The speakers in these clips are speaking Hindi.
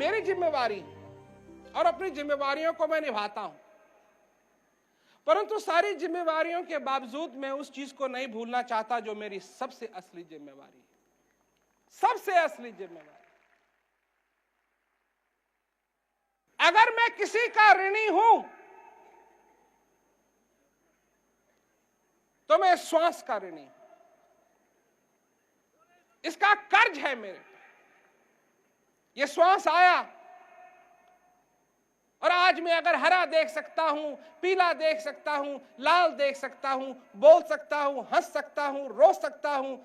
मेरी जिम्मेवारी और अपनी जिम्मेवारियों को मैं निभाता हूं, परंतु सारी जिम्मेवारियों के बावजूद मैं उस चीज को नहीं भूलना चाहता जो मेरी सबसे असली जिम्मेवारी है, सबसे असली जिम्मेवारी। अगर मैं किसी का ऋणी हूं तो मैं श्वास का ऋणी हूं, इसका कर्ज है मेरे पे। ये श्वास आया और आज मैं अगर हरा देख सकता हूं, पीला देख सकता हूं, लाल देख सकता हूं, बोल सकता हूं, हंस सकता हूं, रो सकता हूं,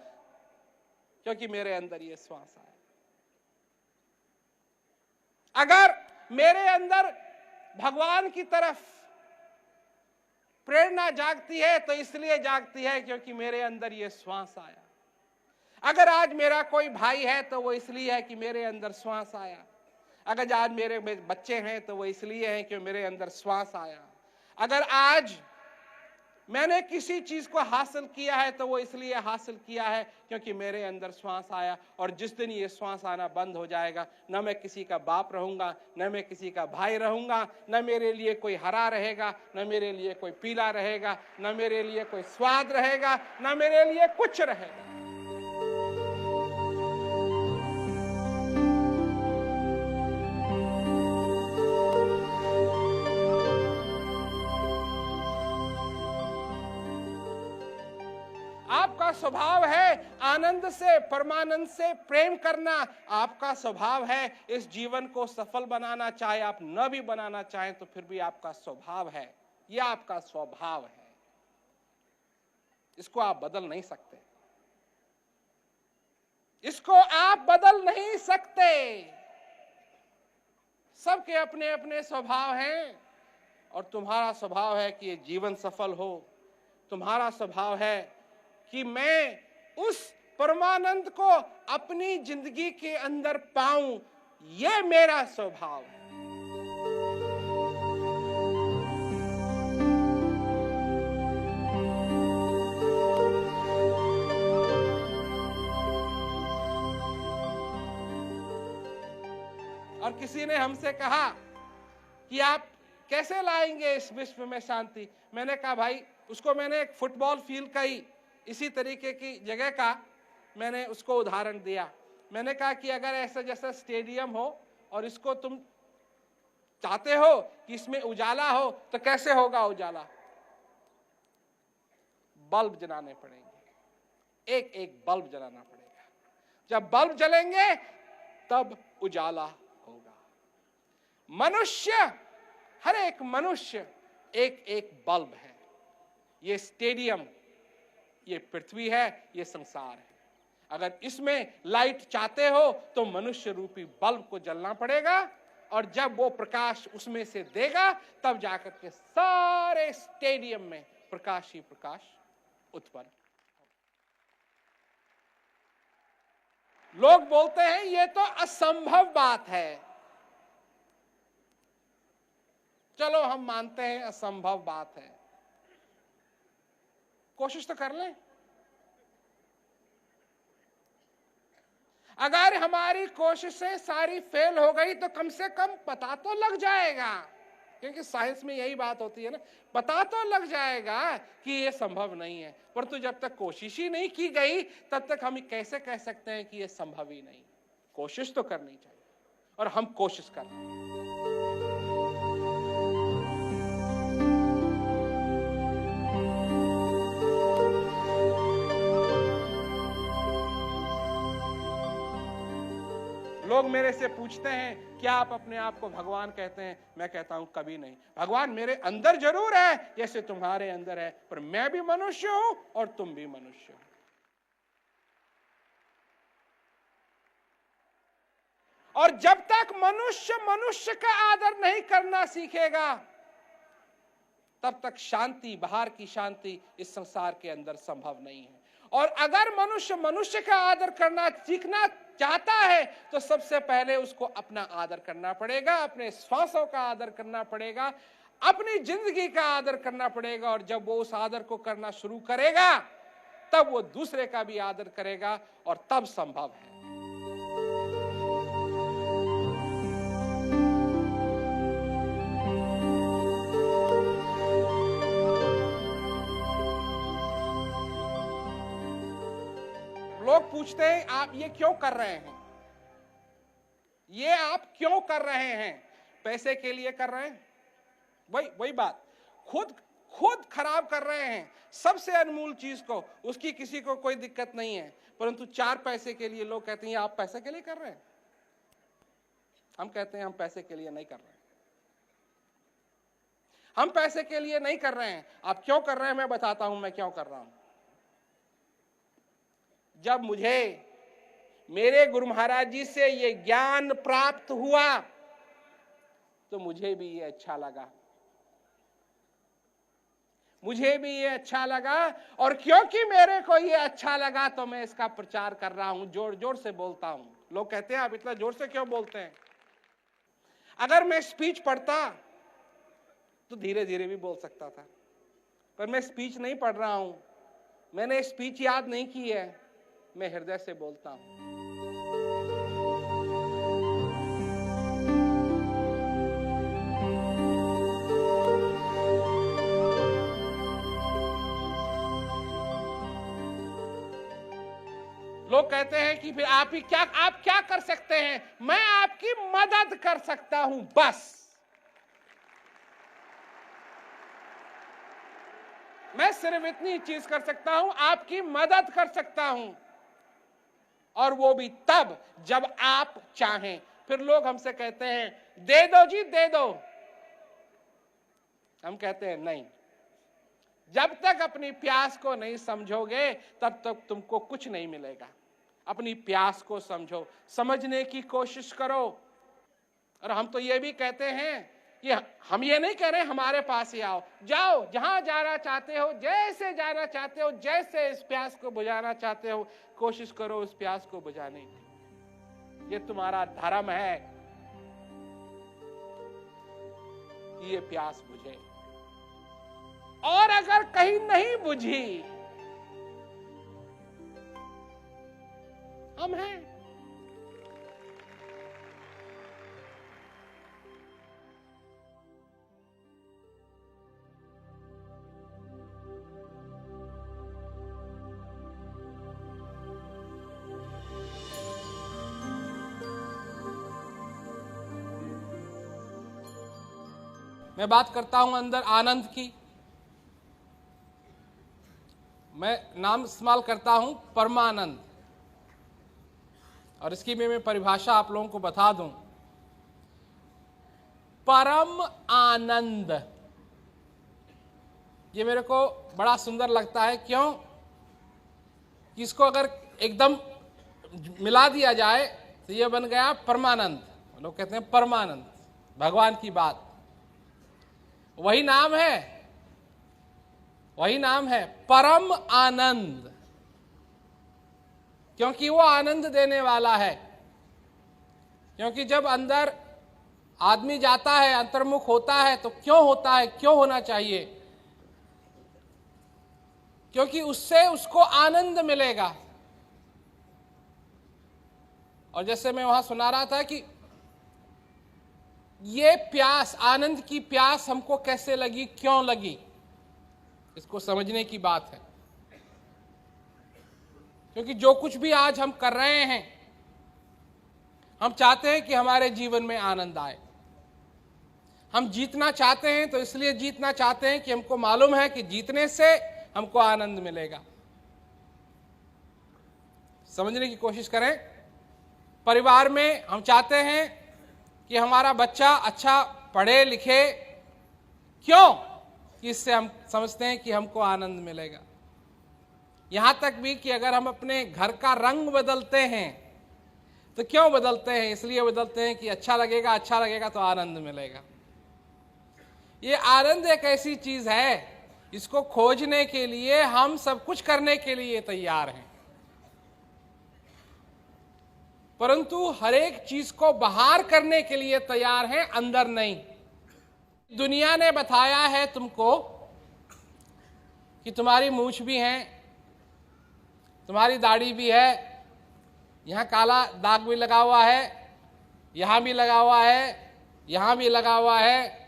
क्योंकि मेरे अंदर ये श्वास आया। अगर मेरे अंदर भगवान की तरफ प्रेरणा जागती है तो इसलिए जागती है क्योंकि मेरे अंदर ये श्वास आया। अगर आज मेरा कोई भाई है तो वो इसलिए है कि मेरे अंदर श्वास आया। अगर आज मेरे बच्चे हैं तो वो इसलिए हैं कि मेरे अंदर श्वास आया। अगर आज मैंने किसी चीज को हासिल किया है तो वो इसलिए हासिल किया है क्योंकि मेरे अंदर श्वास आया। और जिस दिन ये श्वास आना बंद हो जाएगा, न मैं किसी का बाप रहूंगा, न मैं किसी का भाई रहूंगा, न मेरे लिए कोई हरा रहेगा, न मेरे लिए कोई पीला रहेगा, न मेरे लिए कोई स्वाद रहेगा, न मेरे लिए कुछ रहेगा। आपका स्वभाव है आनंद से, परमानंद से प्रेम करना। आपका स्वभाव है इस जीवन को सफल बनाना, चाहे आप न भी बनाना चाहें तो फिर भी आपका स्वभाव है। यह आपका स्वभाव है, इसको आप बदल नहीं सकते, इसको आप बदल नहीं सकते। सबके अपने अपने स्वभाव हैं और तुम्हारा स्वभाव है कि ये जीवन सफल हो। तुम्हारा स्वभाव है कि मैं उस परमानंद को अपनी जिंदगी के अंदर पाऊं, यह मेरा स्वभाव है। और किसी ने हमसे कहा कि आप कैसे लाएंगे इस विश्व में शांति। मैंने कहा भाई, उसको मैंने एक फुटबॉल फील्ड का ही इसी तरीके की जगह का मैंने उसको उदाहरण दिया। मैंने कहा कि अगर ऐसा जैसा स्टेडियम हो और इसको तुम चाहते हो कि इसमें उजाला हो तो कैसे होगा उजाला? बल्ब जलाने पड़ेंगे, एक एक बल्ब जलाना पड़ेगा। जब बल्ब जलेंगे तब उजाला होगा। मनुष्य, हर एक मनुष्य एक एक बल्ब है। ये स्टेडियम, ये पृथ्वी है, ये संसार है। अगर इसमें लाइट चाहते हो तो मनुष्य रूपी बल्ब को जलना पड़ेगा, और जब वो प्रकाश उसमें से देगा तब जाकर के सारे स्टेडियम में प्रकाश ही प्रकाश उत्पन्न। लोग बोलते हैं ये तो असंभव बात है। चलो हम मानते हैं असंभव बात है, कोशिश तो कर लें। अगर हमारी कोशिशें सारी फेल हो गई तो कम से कम पता तो लग जाएगा, क्योंकि साइंस में यही बात होती है ना, पता तो लग जाएगा कि ये संभव नहीं है। परंतु जब तक कोशिश ही नहीं की गई तब तक हम कैसे कह सकते हैं कि ये संभव ही नहीं। कोशिश तो करनी चाहिए और हम कोशिश कर रहे हैं। लोग मेरे से पूछते हैं क्या आप अपने आप को भगवान कहते हैं? मैं कहता हूं कभी नहीं। भगवान मेरे अंदर जरूर है जैसे तुम्हारे अंदर है, पर मैं भी मनुष्य हूं और तुम भी मनुष्य हो। और जब तक मनुष्य मनुष्य का आदर नहीं करना सीखेगा तब तक शांति, बाहर की शांति इस संसार के अंदर संभव नहीं है। और अगर मनुष्य मनुष्य का आदर करना सीखना चाहता है तो सबसे पहले उसको अपना आदर करना पड़ेगा, अपने श्वासों का आदर करना पड़ेगा, अपनी जिंदगी का आदर करना पड़ेगा। और जब वो उस आदर को करना शुरू करेगा तब वो दूसरे का भी आदर करेगा और तब संभव है। पूछते हैं आप ये क्यों कर रहे हैं, ये आप क्यों कर रहे हैं? पैसे के लिए कर रहे हैं? वही बात, खुद खराब कर रहे हैं सबसे अनमोल चीज को, उसकी किसी को कोई दिक्कत नहीं है, परंतु 4 पैसे के लिए लोग कहते हैं आप पैसे के लिए कर रहे हैं। हम कहते हैं हम पैसे के लिए नहीं कर रहे हैं, हम पैसे के लिए नहीं कर रहे हैं। आप क्यों कर रहे हैं मैं बताता हूं, मैं क्यों कर रहा हूं। जब मुझे मेरे गुरु महाराज जी से ये ज्ञान प्राप्त हुआ तो मुझे भी ये अच्छा लगा, मुझे भी ये अच्छा लगा, और क्योंकि मेरे को ये अच्छा लगा तो मैं इसका प्रचार कर रहा हूं, जोर जोर से बोलता हूं। लोग कहते हैं आप इतना जोर से क्यों बोलते हैं? अगर मैं स्पीच पढ़ता तो धीरे धीरे भी बोल सकता था, पर मैं स्पीच नहीं पढ़ रहा हूं, मैंने स्पीच याद नहीं की है, मैं हृदय से बोलता हूं। लोग कहते हैं कि फिर आप क्या कर सकते हैं? मैं आपकी मदद कर सकता हूं, बस। मैं सिर्फ इतनी चीज कर सकता हूं, आपकी मदद कर सकता हूं, और वो भी तब जब आप चाहें। फिर लोग हमसे कहते हैं दे दो जी, दे दो। हम कहते हैं नहीं, जब तक अपनी प्यास को नहीं समझोगे तब तक तुमको कुछ नहीं मिलेगा। अपनी प्यास को समझो, समझने की कोशिश करो। और हम तो ये भी कहते हैं कि हम ये नहीं कह रहे हमारे पास ही आओ, जाओ जहां जाना चाहते हो, जैसे जाना चाहते हो, जैसे इस प्यास को बुझाना चाहते हो, कोशिश करो उस प्यास को बुझाने की। ये तुम्हारा धर्म है कि ये प्यास बुझे, और अगर कहीं नहीं बुझी, हम हैं। मैं बात करता हूं अंदर आनंद की, मैं नाम इस्तेमाल करता हूं परमानंद, और इसकी भी मैं परिभाषा आप लोगों को बता दूं। परम आनंद, ये मेरे को बड़ा सुंदर लगता है। क्यों? इसको अगर एकदम मिला दिया जाए तो ये बन गया परमानंद। लोग कहते हैं परमानंद, भगवान की बात। वही नाम है, वही नाम है परम आनंद, क्योंकि वो आनंद देने वाला है। क्योंकि जब अंदर आदमी जाता है, अंतर्मुख होता है, तो क्यों होता है, क्यों होना चाहिए? क्योंकि उससे उसको आनंद मिलेगा। और जैसे मैं वहां सुना रहा था कि ये प्यास, आनंद की प्यास हमको कैसे लगी, क्यों लगी, इसको समझने की बात है। क्योंकि जो कुछ भी आज हम कर रहे हैं, हम चाहते हैं कि हमारे जीवन में आनंद आए। हम जीतना चाहते हैं, तो इसलिए जीतना चाहते हैं कि हमको मालूम है कि जीतने से हमको आनंद मिलेगा। समझने की कोशिश करें। परिवार में हम चाहते हैं कि हमारा बच्चा अच्छा पढ़े लिखे, क्यों? कि इससे हम समझते हैं कि हमको आनंद मिलेगा। यहां तक भी कि अगर हम अपने घर का रंग बदलते हैं तो क्यों बदलते हैं? इसलिए बदलते हैं कि अच्छा लगेगा, अच्छा लगेगा तो आनंद मिलेगा। ये आनंद एक ऐसी चीज है, इसको खोजने के लिए हम सब कुछ करने के लिए तैयार हैं, परंतु हर एक चीज को बाहर करने के लिए तैयार हैं, अंदर नहीं। दुनिया ने बताया है तुमको कि तुम्हारी मूंछ भी है, तुम्हारी दाढ़ी भी है, यहां काला दाग भी लगा हुआ है, यहां भी लगा हुआ है, यहां भी लगा हुआ है।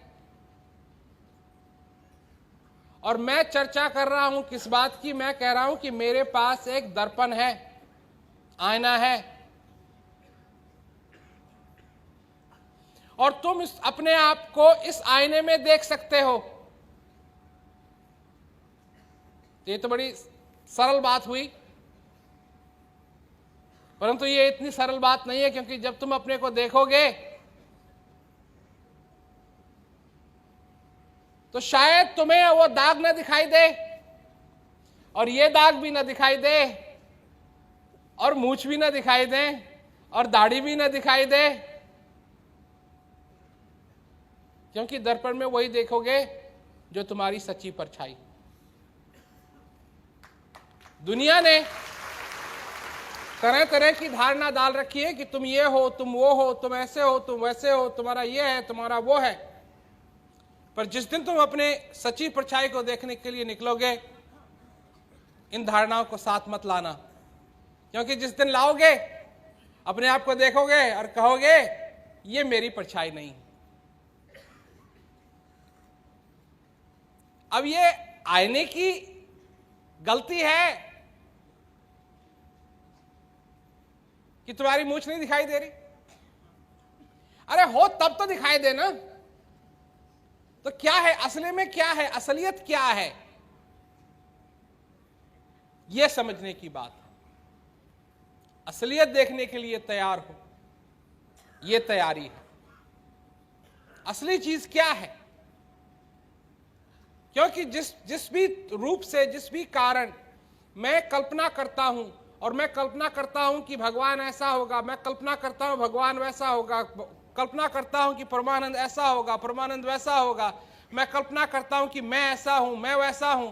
और मैं चर्चा कर रहा हूं किस बात की? मैं कह रहा हूं कि मेरे पास एक दर्पण है, आईना है और तुम अपने आप को इस आईने में देख सकते हो। ये तो बड़ी सरल बात हुई, परंतु ये इतनी सरल बात नहीं है, क्योंकि जब तुम अपने को देखोगे तो शायद तुम्हें वो दाग ना दिखाई दे, और ये दाग भी ना दिखाई दे, और मूंछ भी ना दिखाई दे, और दाढ़ी भी ना दिखाई दे, क्योंकि दर्पण में वही देखोगे जो तुम्हारी सच्ची परछाई। दुनिया ने तरह तरह की धारणा डाल रखी है कि तुम ये हो, तुम वो हो, तुम ऐसे हो, तुम वैसे हो, तुम्हारा ये है, तुम्हारा वो है। पर जिस दिन तुम अपने सच्ची परछाई को देखने के लिए निकलोगे, इन धारणाओं को साथ मत लाना, क्योंकि जिस दिन लाओगे, अपने आप को देखोगे और कहोगे ये मेरी परछाई नहीं। अब ये आईने की गलती है कि तुम्हारी मूंछ नहीं दिखाई दे रही। अरे हो तब तो दिखाई दे ना। तो क्या है असली में, क्या है असलियत, क्या है, यह समझने की बात है। असलियत देखने के लिए तैयार हो, यह तैयारी है। असली चीज क्या है? क्योंकि जिस भी रूप से, जिस भी कारण मैं कल्पना करता हूं, और मैं कल्पना करता हूं कि भगवान ऐसा होगा, मैं कल्पना करता हूं भगवान वैसा होगा, कल्पना करता हूं कि परमानंद ऐसा होगा, परमानंद वैसा होगा, मैं कल्पना करता हूं कि मैं ऐसा हूं, मैं वैसा हूं,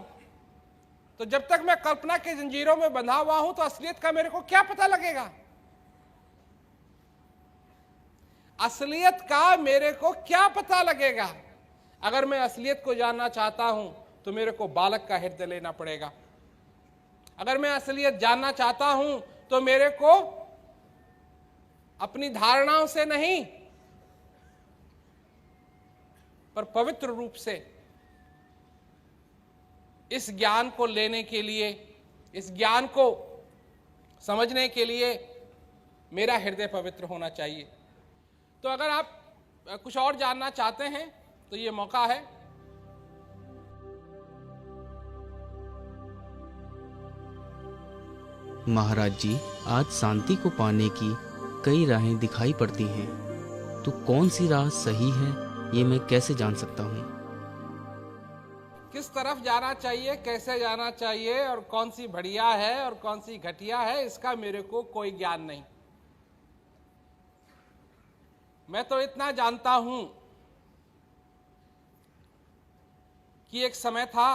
तो जब तक मैं कल्पना के जंजीरों में बंधा हुआ हूं तो असलियत का मेरे को क्या पता लगेगा? असलियत का मेरे को क्या पता लगेगा? अगर मैं असलियत को जानना चाहता हूं तो मेरे को बालक का हृदय लेना पड़ेगा। अगर मैं असलियत जानना चाहता हूं तो मेरे को अपनी धारणाओं से नहीं, पर पवित्र रूप से इस ज्ञान को लेने के लिए, इस ज्ञान को समझने के लिए मेरा हृदय पवित्र होना चाहिए। तो अगर आप कुछ और जानना चाहते हैं तो ये मौका है। महाराज जी, आज शांति को पाने की कई राहें दिखाई पड़ती हैं, तो कौन सी राह सही है, ये मैं कैसे जान सकता हूँ? किस तरफ जाना चाहिए, कैसे जाना चाहिए, और कौन सी बढ़िया है और कौन सी घटिया है, इसका मेरे को कोई ज्ञान नहीं। मैं तो इतना जानता हूं कि एक समय था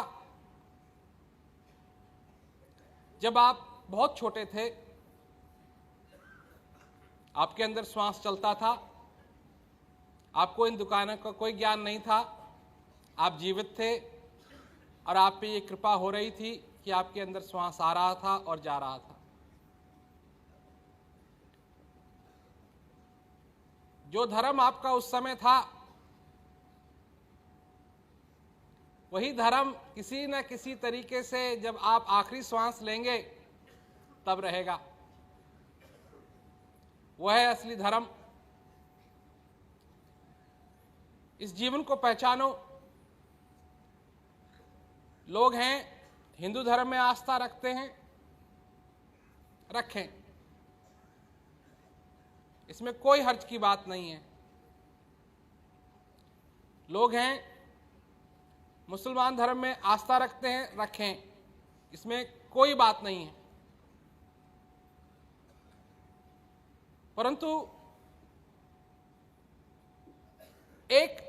जब आप बहुत छोटे थे, आपके अंदर श्वास चलता था, आपको इन दुकानों का कोई ज्ञान नहीं था, आप जीवित थे और आप पे ये कृपा हो रही थी कि आपके अंदर श्वास आ रहा था और जा रहा था। जो धर्म आपका उस समय था, वही धर्म किसी न किसी तरीके से जब आप आखिरी श्वास लेंगे तब रहेगा। वह है असली धर्म। इस जीवन को पहचानो। लोग हैं हिंदू धर्म में आस्था रखते हैं, रखें, इसमें कोई हर्ज की बात नहीं है। लोग हैं मुसलमान धर्म में आस्था रखते हैं, रखें, इसमें कोई बात नहीं है। परंतु एक